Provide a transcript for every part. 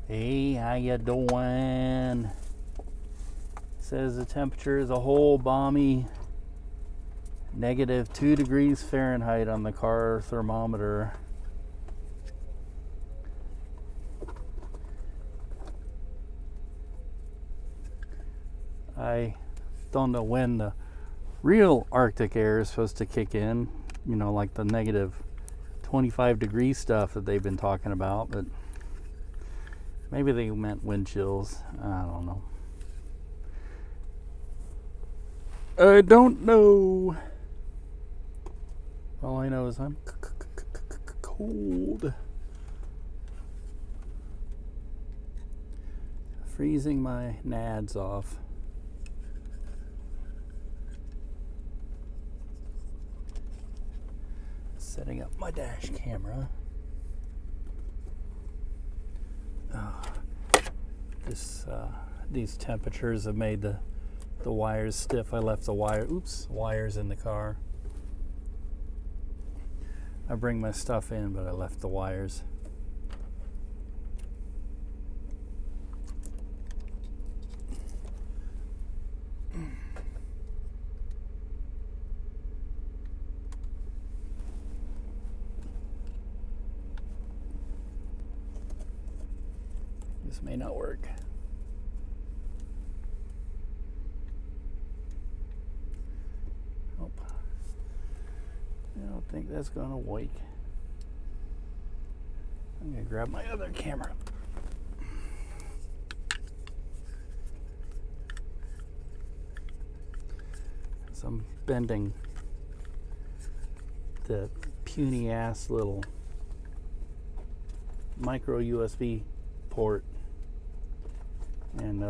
Hey, how you doing? Says the temperature is a whole balmy -2 degrees Fahrenheit on the car thermometer. I don't know when the real Arctic air is supposed to kick in, you know, like the -25-degree stuff that they've been talking about, but maybe they meant wind chills. I don't know. I don't know. All I know is I'm cold. Freezing my nads off. Setting up my dash camera. These temperatures have made the wires stiff. I left the wires in the car. I bring my stuff in, but I left the wires. This may not work. Nope. I don't think that's gonna work. I'm gonna grab my other camera. So I'm bending the puny ass little micro USB port, and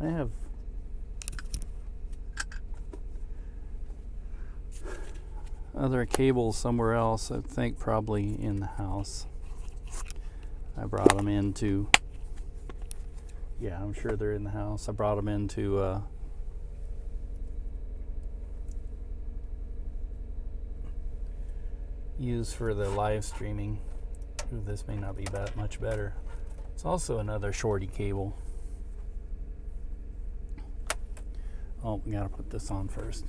I have other cables somewhere else, I think probably in the house. I brought them into, yeah, I'm sure they're in the house. I brought them into use for the live streaming. Ooh, this may not be much better. It's also another shorty cable. Oh, we gotta put this on first.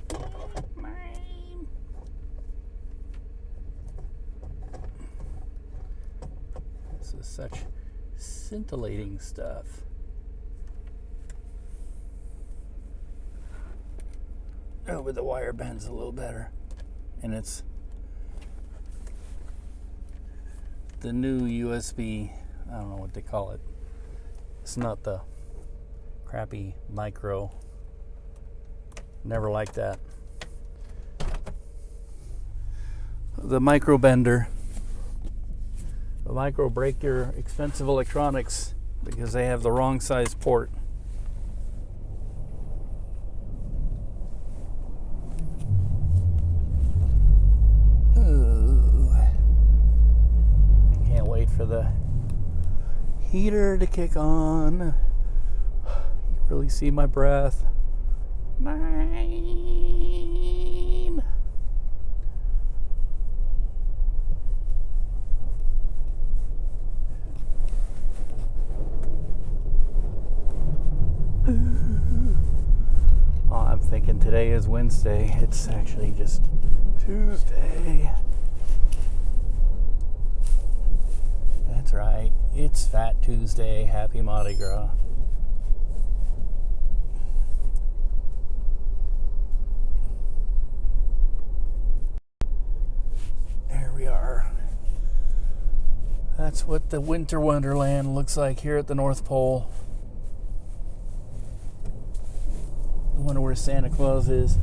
This is such scintillating stuff. Oh, but the wire bends a little better. And it's the new USB, I don't know what they call it. It's not the crappy micro. Never liked that. The micro bender. The micro break your expensive electronics because they have the wrong size port. Ooh. Can't wait for the heater to kick on. You really see my breath. 9. Oh, I'm thinking today is Wednesday. It's actually just Tuesday. That's right. It's Fat Tuesday. Happy Mardi Gras. That's what the winter wonderland looks like here at the North Pole. I wonder where Santa Claus is,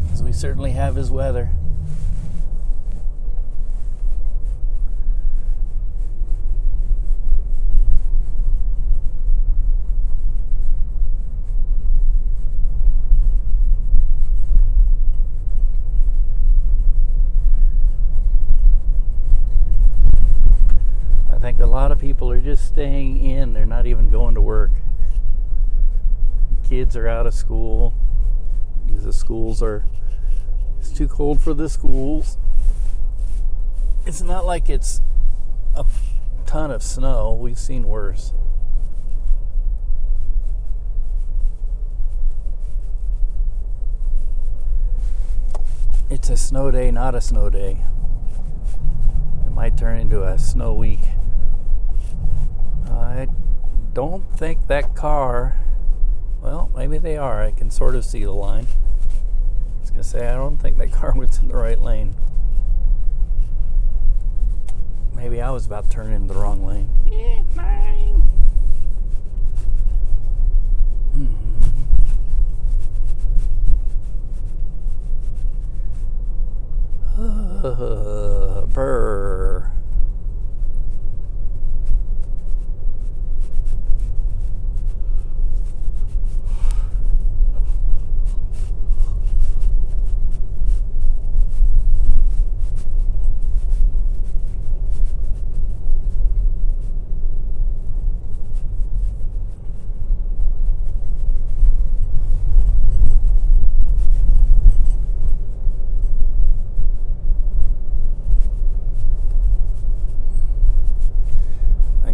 because we certainly have his weather. I think a lot of people are just staying in. They're not even going to work. Kids are out of school because the schools are, it's too cold for the schools. It's not like it's a ton of snow. We've seen worse. It's a snow day, not a snow day. It might turn into a snow week. I don't think that car, well, maybe they are. I can sort of see the line. I was going to say, I don't think that car was in the right lane. Maybe I was about to turn into the wrong lane. Yeah, mine. Brr.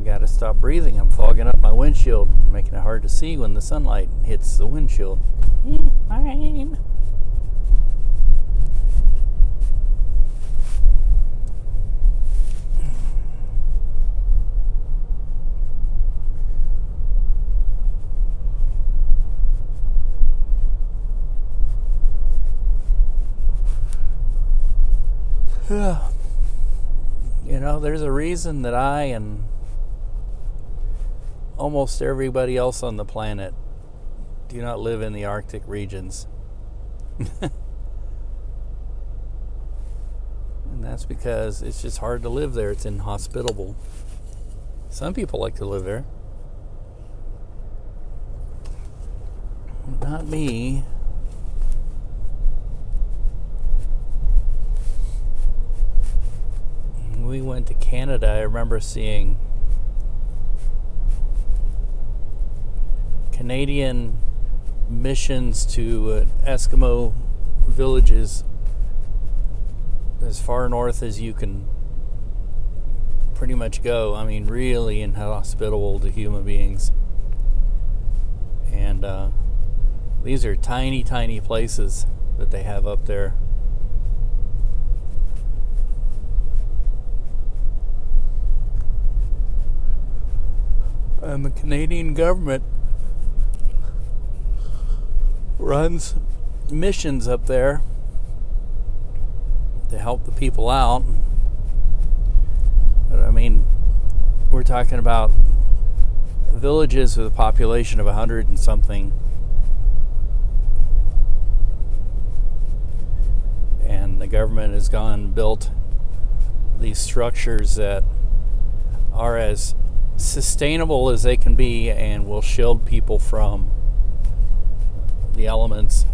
Gotta stop breathing. I'm fogging up my windshield, making it hard to see when the sunlight hits the windshield. Fine. You know, there's a reason that I and almost everybody else on the planet do not live in the Arctic regions. And that's because it's just hard to live there. It's inhospitable. Some people like to live there. Not me. When we went to Canada, I remember seeing Canadian missions to Eskimo villages as far north as you can pretty much go. I mean, really inhospitable to human beings. And these are tiny, tiny places that they have up there. And the Canadian government runs missions up there to help the people out. But I mean, we're talking about villages with a population of 100 and something, and the government has gone and built these structures that are as sustainable as they can be and will shield people from the elements.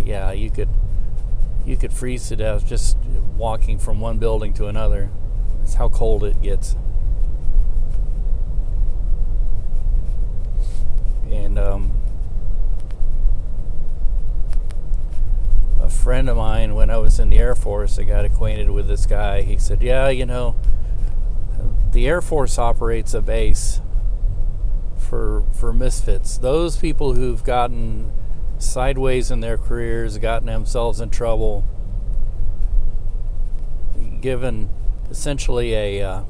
Yeah, you could freeze to death just walking from one building to another. That's how cold it gets. And a friend of mine, when I was in the Air Force, I got acquainted with this guy. He said, yeah, you know, the Air Force operates a base for misfits. Those people who've gotten sideways in their careers, gotten themselves in trouble, given essentially a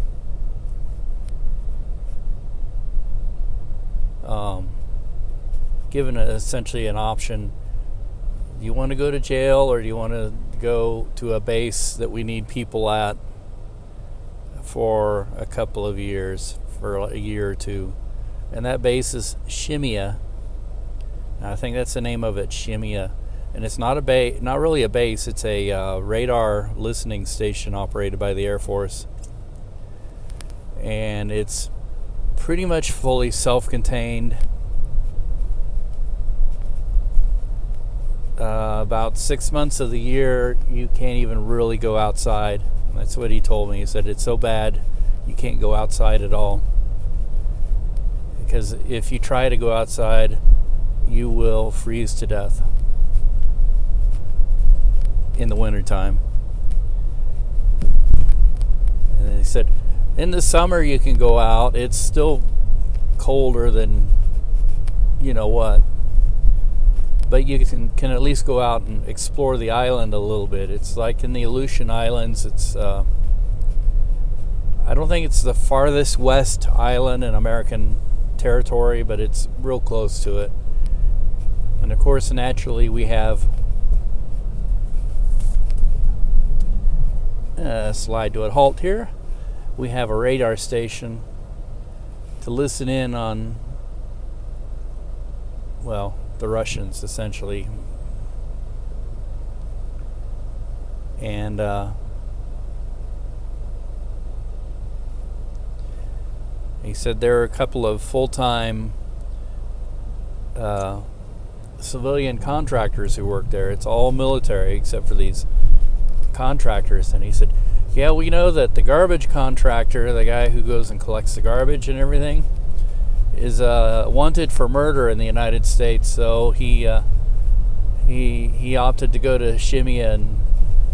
essentially an option. Do you want to go to jail, or do you want to go to a base that we need people at for a couple of years, for a year or two? And that base is Shimia. I think that's the name of it, Shimia. And it's not not really a base. It's a radar listening station operated by the Air Force. And it's pretty much fully self-contained. About 6 months of the year, you can't even really go outside. That's what he told me. He said it's so bad, you can't go outside at all. Because if you try to go outside, you will freeze to death. in the wintertime. And they said, in the summer you can go out. It's still colder than you know what. But you can at least go out and explore the island a little bit. It's like in the Aleutian Islands. It's I don't think it's the farthest west island in American territory, but it's real close to it. And of course, naturally, we have slide to a halt here. We have a radar station to listen in on, well, the Russians, essentially. And he said there are a couple of full-time civilian contractors who work there. It's all military except for these contractors. And he said, yeah, we know that the garbage contractor, the guy who goes and collects the garbage and everything, is wanted for murder in the United States. So he opted to go to Shimia, and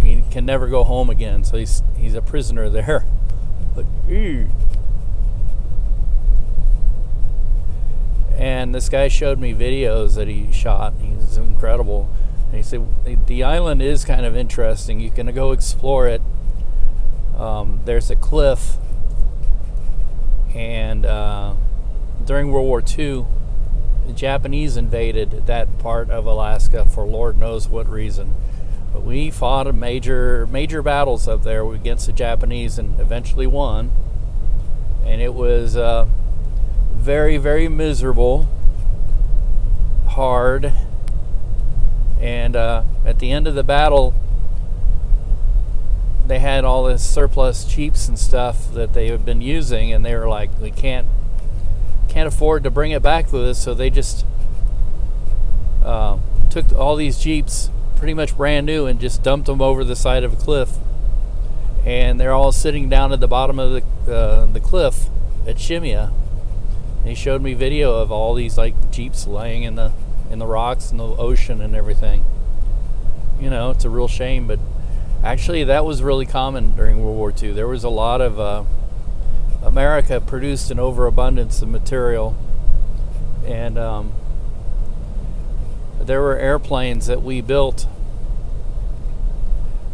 he can never go home again. So he's a prisoner there. Like, ew. And this guy showed me videos that he shot. He's incredible. And he said the island is kind of interesting. You can go explore it. There's a cliff, and during World War II, the Japanese invaded that part of Alaska for Lord knows what reason. But we fought major battles up there against the Japanese and eventually won. And it was very, very miserable, hard, and at the end of the battle, they had all this surplus jeeps and stuff that they had been using, and they were like, we can't afford to bring it back with us, so they just took all these jeeps, pretty much brand new, and just dumped them over the side of a cliff, and they're all sitting down at the bottom of the cliff at Shimia. And he showed me video of all these like jeeps laying in the rocks and the ocean and everything. You know, it's a real shame, but actually that was really common during World War II. There was a lot of America produced an overabundance of material, and there were airplanes that we built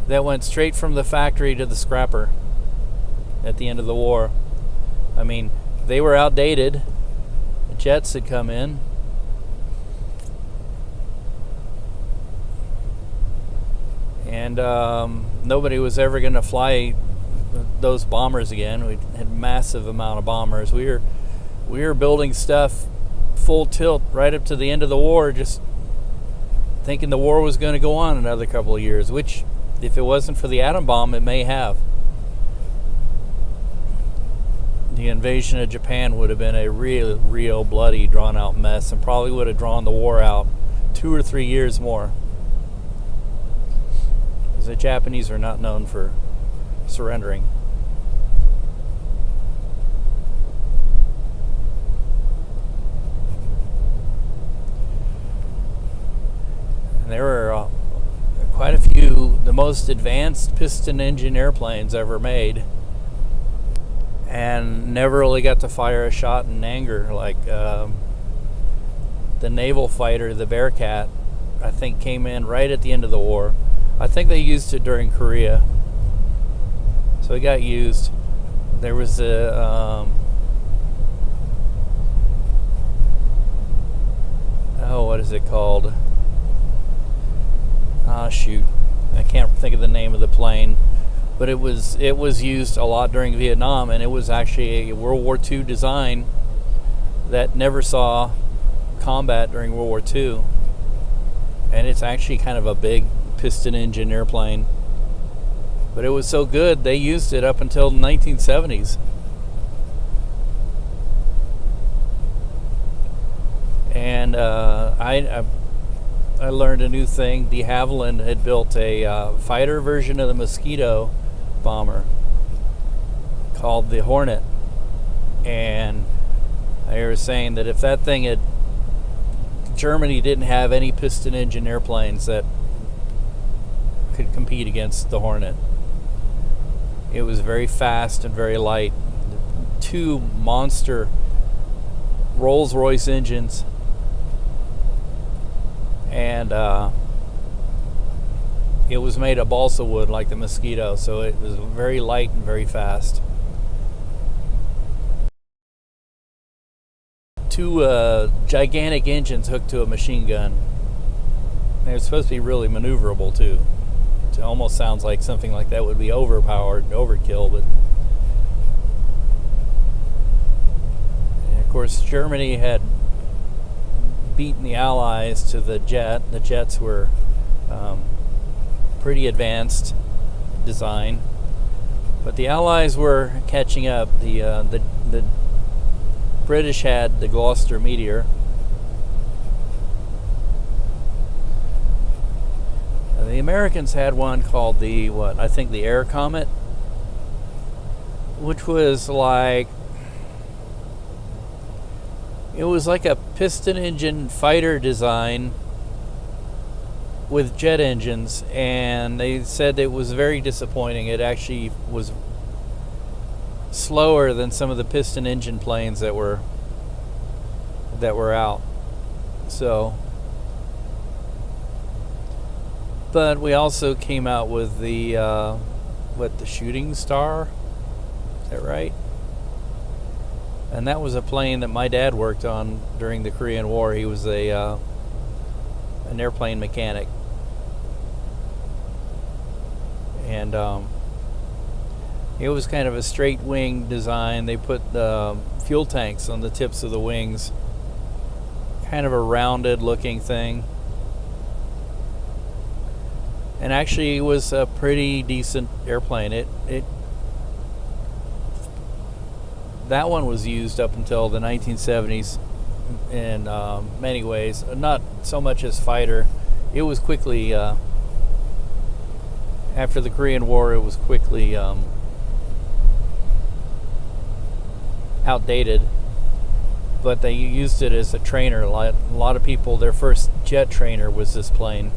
that went straight from the factory to the scrapper at the end of the war. I mean, they were outdated. The jets had come in. And nobody was ever going to fly those bombers again. We had a massive amount of bombers. We were building stuff full tilt right up to the end of the war, just thinking the war was going to go on another couple of years, which, if it wasn't for the atom bomb, it may have. The invasion of Japan would have been a real bloody, drawn-out mess, and probably would have drawn the war out 2 or 3 years more. Because the Japanese are not known for surrendering. And there were quite a few, the most advanced piston engine airplanes ever made, and never really got to fire a shot in anger. Like the naval fighter, the Bearcat, I think came in right at the end of the war. I think they used it during Korea, so it got used. There was a what is it called? Shoot, I can't think of the name of the plane. But it was used a lot during Vietnam, and it was actually a World War II design that never saw combat during World War II. And it's actually kind of a big piston engine airplane. But it was so good, they used it up until the 1970s. And I learned a new thing. De Havilland had built a fighter version of the Mosquito bomber called the Hornet, and they were saying that if that thing had, Germany didn't have any piston engine airplanes, that could compete against the Hornet. It was very fast and very light. Two monster Rolls-Royce engines, and it was made of balsa wood like the Mosquito, so it was very light and very fast. Two gigantic engines hooked to a machine gun. They're supposed to be really maneuverable too. It almost sounds like something like that would be overpowered, overkill, but and of course Germany had beaten the Allies to the jet. The jets were pretty advanced design, but the Allies were catching up. The British had the Gloucester Meteor. The Americans had one called the Air Comet, which was like, it was like a piston engine fighter design with jet engines, and they said it was very disappointing. It actually was slower than some of the piston engine planes that were out. So, but we also came out with the the Shooting Star. Is that right? And that was a plane that my dad worked on during the Korean War. He was an airplane mechanic, and it was kind of a straight wing design. They put the fuel tanks on the tips of the wings, kind of a rounded looking thing. And actually it was a pretty decent airplane. That one was used up until the 1970s in many ways. Not so much as fighter. It was quickly, after the Korean War, it was quickly outdated. But they used it as a trainer. A lot of people, their first jet trainer was this plane.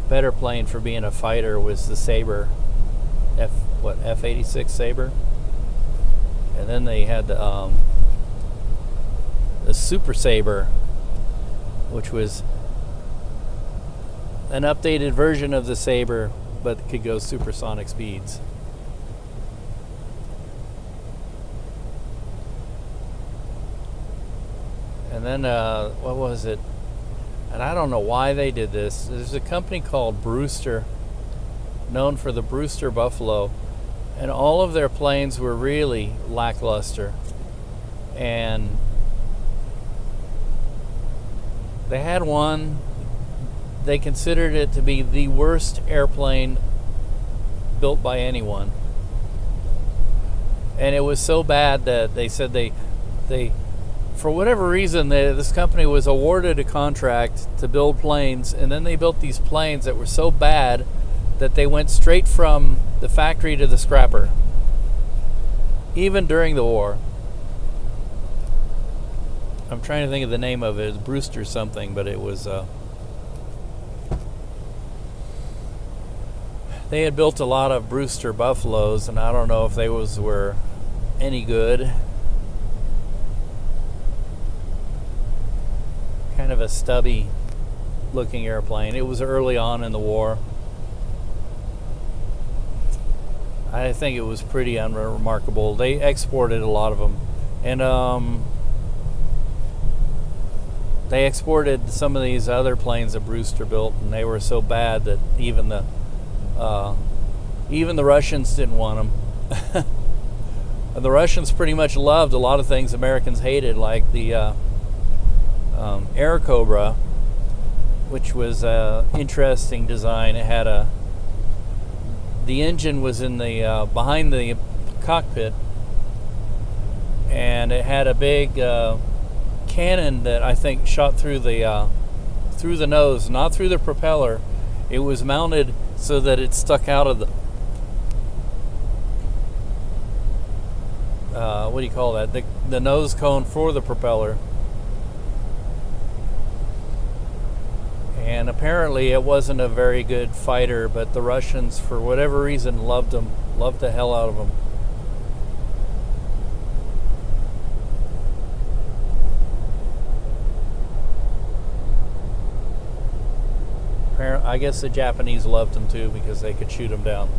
Better plane for being a fighter was the Sabre, F-86 Sabre, and then they had the Super Sabre, which was an updated version of the Sabre, but could go supersonic speeds. And then what was it? And I don't know why they did this. There's a company called Brewster, known for the Brewster Buffalo, and all of their planes were really lackluster. And they had one, they considered it to be the worst airplane built by anyone. And it was so bad that they said they for whatever reason, this company was awarded a contract to build planes, and then they built these planes that were so bad that they went straight from the factory to the scrapper, even during the war. I'm trying to think of the name of it. It's Brewster something, but it was they had built a lot of Brewster Buffaloes, and I don't know if they were any good. Kind of a stubby looking airplane. It was early on in the war. I think it was pretty unremarkable. They exported a lot of them, and they exported some of these other planes that Brewster built, and they were so bad that even the Russians didn't want them. The Russians pretty much loved a lot of things Americans hated, like the Air Cobra, which was an interesting design. It had the engine was in the behind the cockpit, and it had a big cannon that I think shot through the nose, not through the propeller. It was mounted so that it stuck out of what do you call that? The nose cone for the propeller. And apparently it wasn't a very good fighter, but the Russians, for whatever reason, loved him, loved the hell out of him. I guess the Japanese loved him too because they could shoot him down.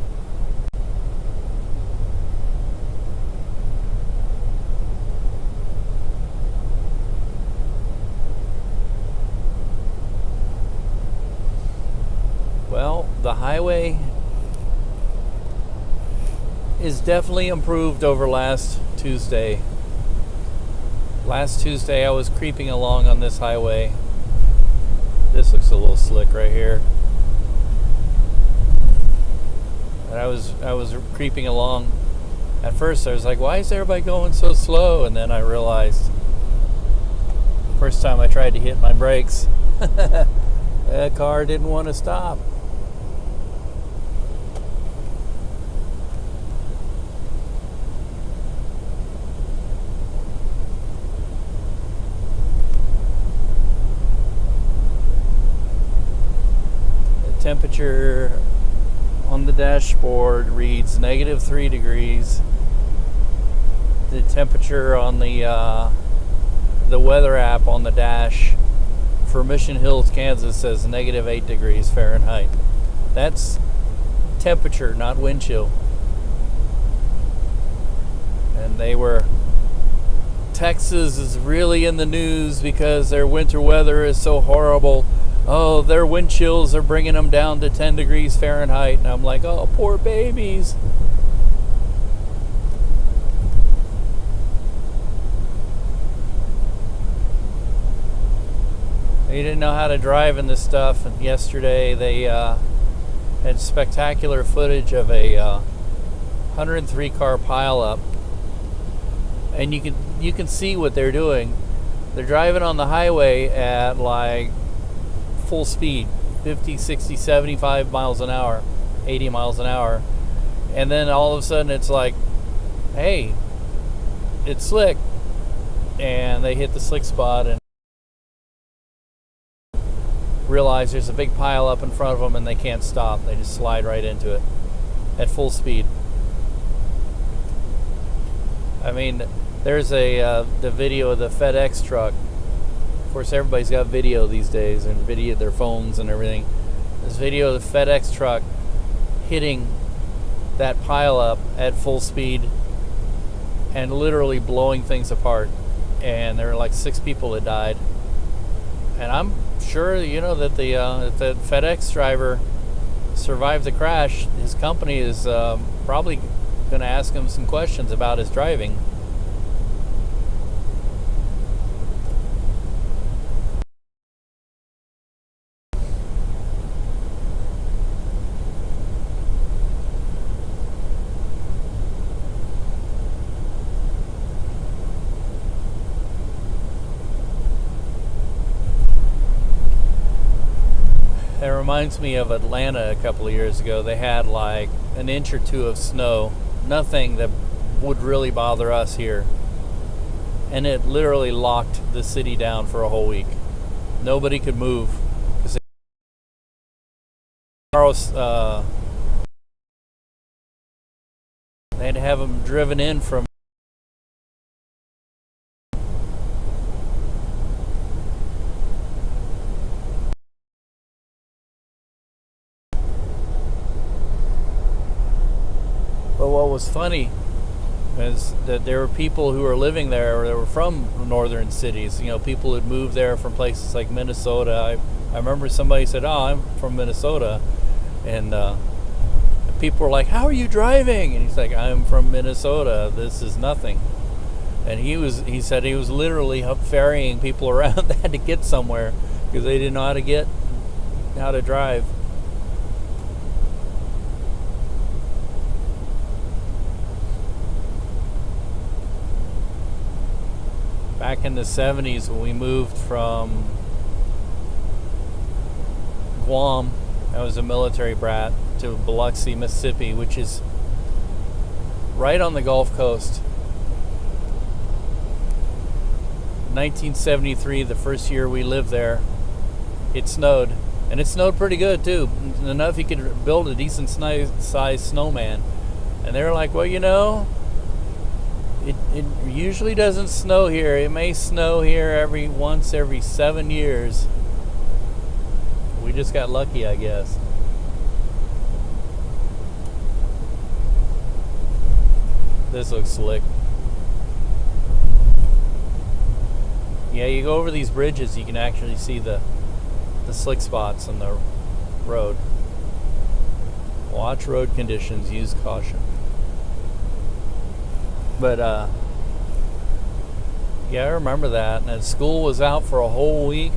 Well, the highway is definitely improved over last Tuesday. Last Tuesday I was creeping along on this highway. This looks a little slick right here. And I was creeping along. At first I was like, why is everybody going so slow? And then I realized, first time I tried to hit my brakes, the car didn't want to stop. Temperature on the dashboard reads -3 degrees. The temperature on the weather app on the dash for Mission Hills, Kansas says -8 degrees Fahrenheit. That's temperature, not wind chill. And Texas is really in the news because their winter weather is so horrible. Oh, their wind chills are bringing them down to 10 degrees Fahrenheit. And I'm like, oh, poor babies. They didn't know how to drive in this stuff. And yesterday they had spectacular footage of a 103 car pileup. And you can see what they're doing. They're driving on the highway at like full speed, 50, 60, 75 miles an hour, 80 miles an hour. And then all of a sudden it's like, hey, it's slick. And they hit the slick spot and realize there's a big pile up in front of them and they can't stop. They just slide right into it at full speed. I mean, there's the video of the FedEx truck. Of course, everybody's got video these days and video their phones and everything. This video of the FedEx truck hitting that pile up at full speed and literally blowing things apart. And there were like 6 people that died. And I'm sure, that the FedEx driver survived the crash. His company is probably going to ask him some questions about his driving. It reminds me of Atlanta a couple of years ago. They had like an inch or 2 of snow, nothing that would really bother us here. And it literally locked the city down for a whole week. Nobody could move. They had to have them driven in from But what was funny is that there were people who were living there or that were from northern cities. People who had moved there from places like Minnesota. I remember somebody said, "Oh, I'm from Minnesota," and people were like, "How are you driving?" And he's like, "I'm from Minnesota. This is nothing." And he said he was literally ferrying people around that had to get somewhere because they didn't know how to drive. Back in the 70s when we moved from Guam, I was a military brat, to Biloxi, Mississippi, which is right on the Gulf Coast. 1973, the first year we lived there, it snowed. And it snowed pretty good too, enough you could build a decent sized snowman. And they were like, well, you know, it usually doesn't snow here. It may snow here once every 7 years. We just got lucky, I guess. This looks slick. Yeah, you go over these bridges, you can actually see the slick spots on the road. Watch road conditions, use caution. But yeah, I remember that. And school was out for a whole week,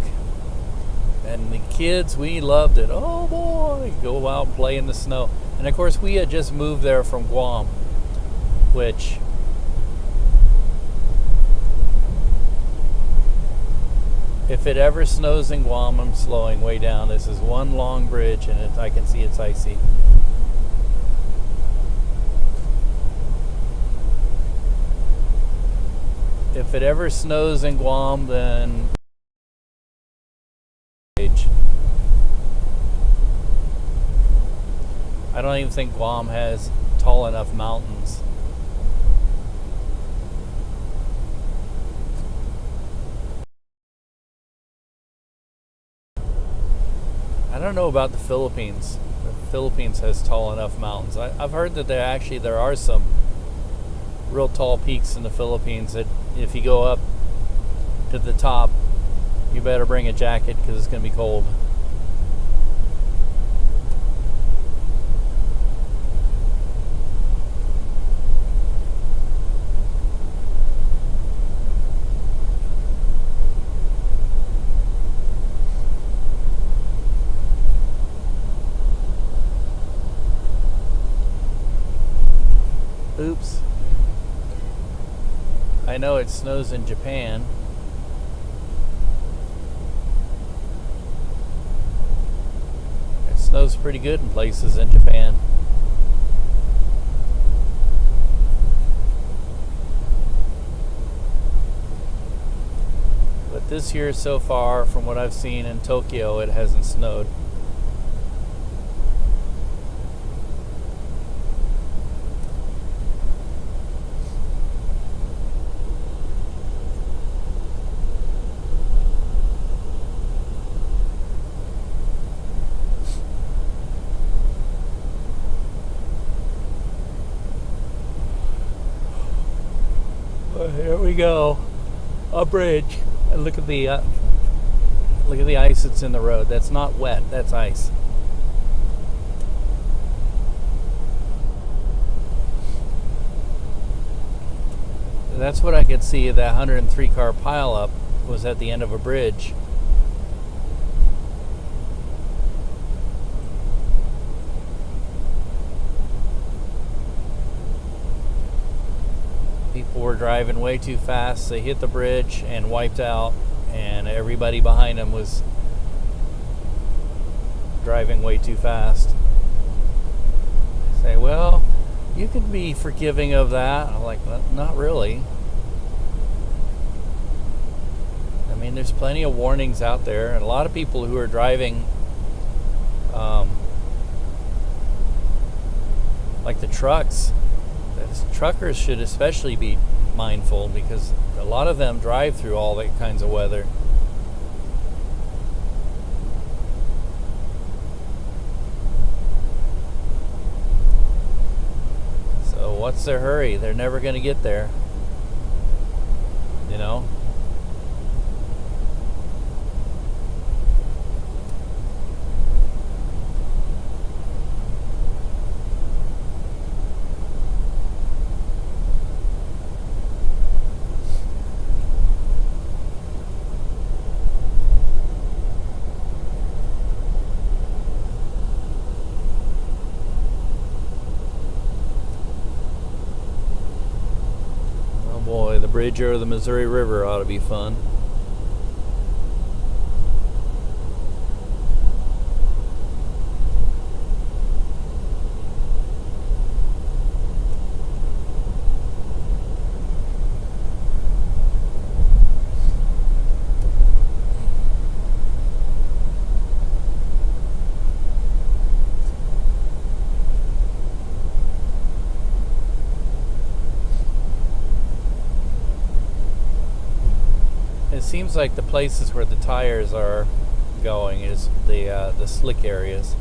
and the kids, we loved it. Oh boy, go out and play in the snow. And of course, we had just moved there from Guam, which if it ever snows in Guam, I'm slowing way down. This is one long bridge, and I can see it's icy. If it ever snows in Guam, then I don't even think Guam has tall enough mountains. I don't know about the Philippines. The Philippines has tall enough mountains. I've heard that there are some real tall peaks in the Philippines that if you go up to the top, you better bring a jacket because it's going to be cold. Oops. I know it snows in Japan. It snows pretty good in places in Japan. But this year so far, from what I've seen in Tokyo, it hasn't snowed. Here we go, a bridge, and look at the ice that's in the road. That's not wet, that's ice. That's what I could see. That 103 car pileup was at the end of a bridge. People were driving way too fast. They hit the bridge and wiped out, and everybody behind them was driving way too fast. Say, well, you could be forgiving of that. I'm like, not really. I mean, there's plenty of warnings out there, and a lot of people who are driving, like the trucks. Truckers should especially be mindful because a lot of them drive through all that kinds of weather. So what's their hurry? They're never going to get there. You know? Boy, the bridge over the Missouri River ought to be fun. seems like the places where the tires are going is the slick areas.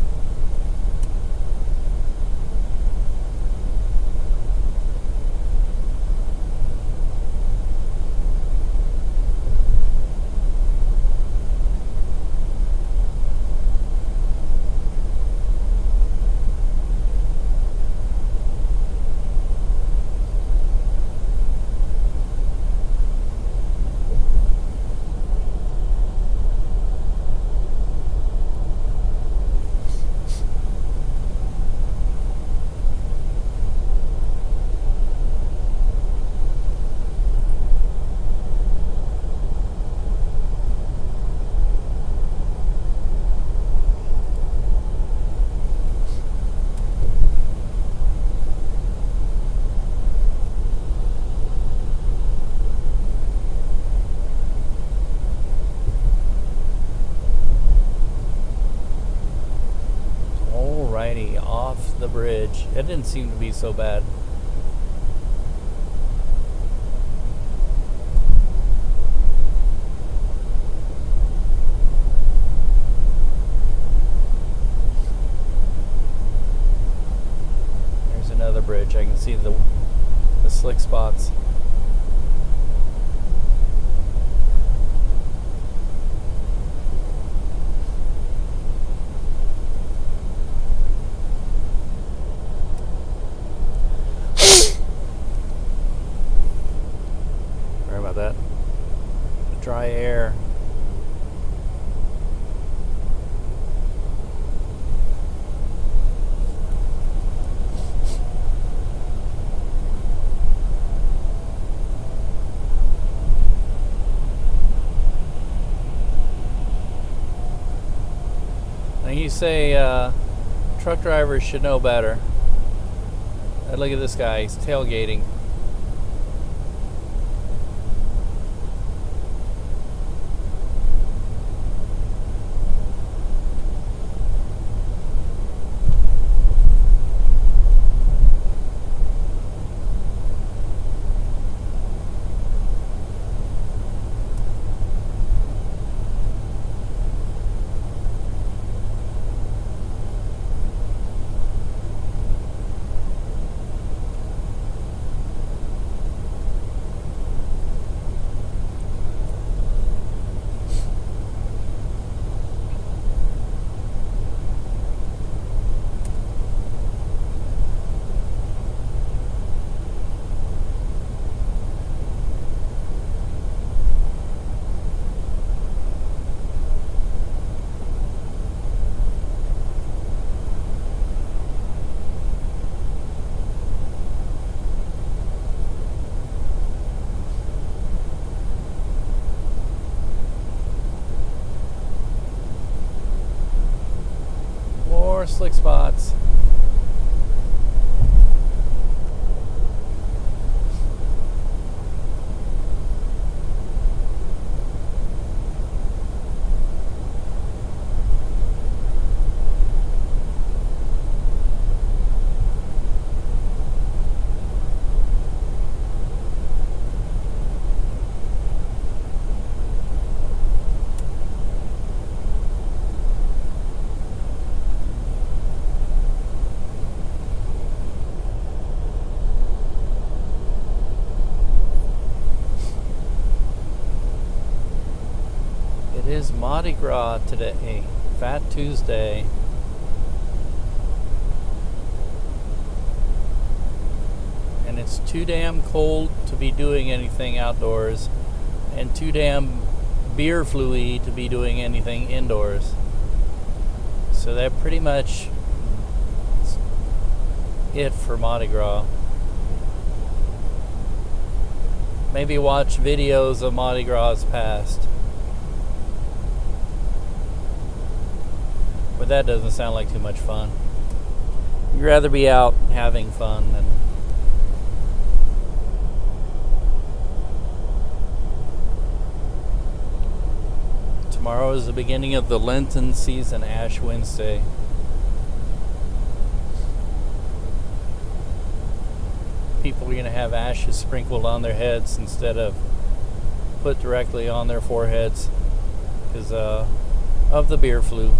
Alrighty, off the bridge. It didn't seem to be so bad. There's another bridge. I can see the slick spots. Sorry about that. Dry air. Now you say truck drivers should know better. Look at this guy, he's tailgating. More slick spots. It is Mardi Gras today, Fat Tuesday. And it's too damn cold to be doing anything outdoors, and too damn beer flu-y to be doing anything indoors. So that pretty much is it for Mardi Gras. Maybe watch videos of Mardi Gras past. But that doesn't sound like too much fun. You'd rather be out having fun than... Tomorrow is the beginning of the Lenten season, Ash Wednesday. People are going to have ashes sprinkled on their heads instead of put directly on their foreheads because of the beer flu.